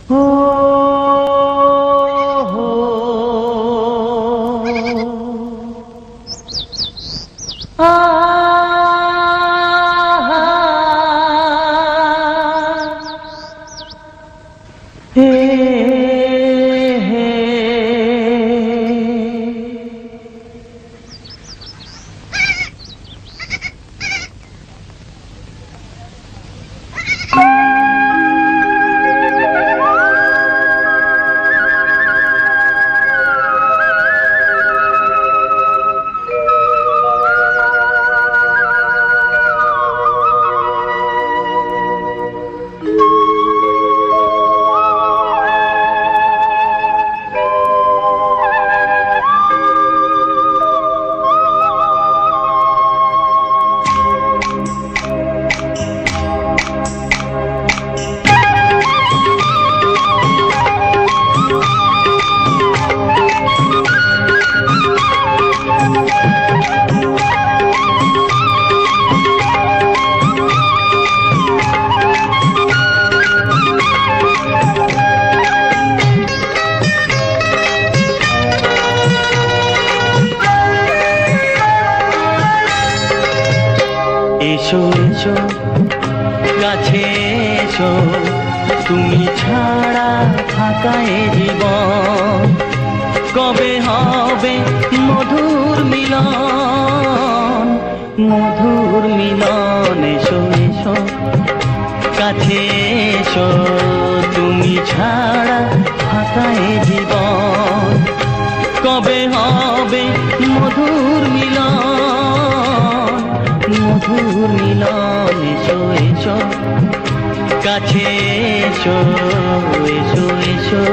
ও হো, আ হে হে। এসো এসো কাছে এসো, তুমি ছাড়া ফাঁকা এ জীবন, কবে হবে মধুর মিলন, মধুর মিলন। এসো এসো কাছে এসো, তুমি ছাড়া ফাঁকা এ জীবন, কবে হবে মধুর মিলন, মধুর মিলন। এসো এসো কাছে এসো, এসো এসো।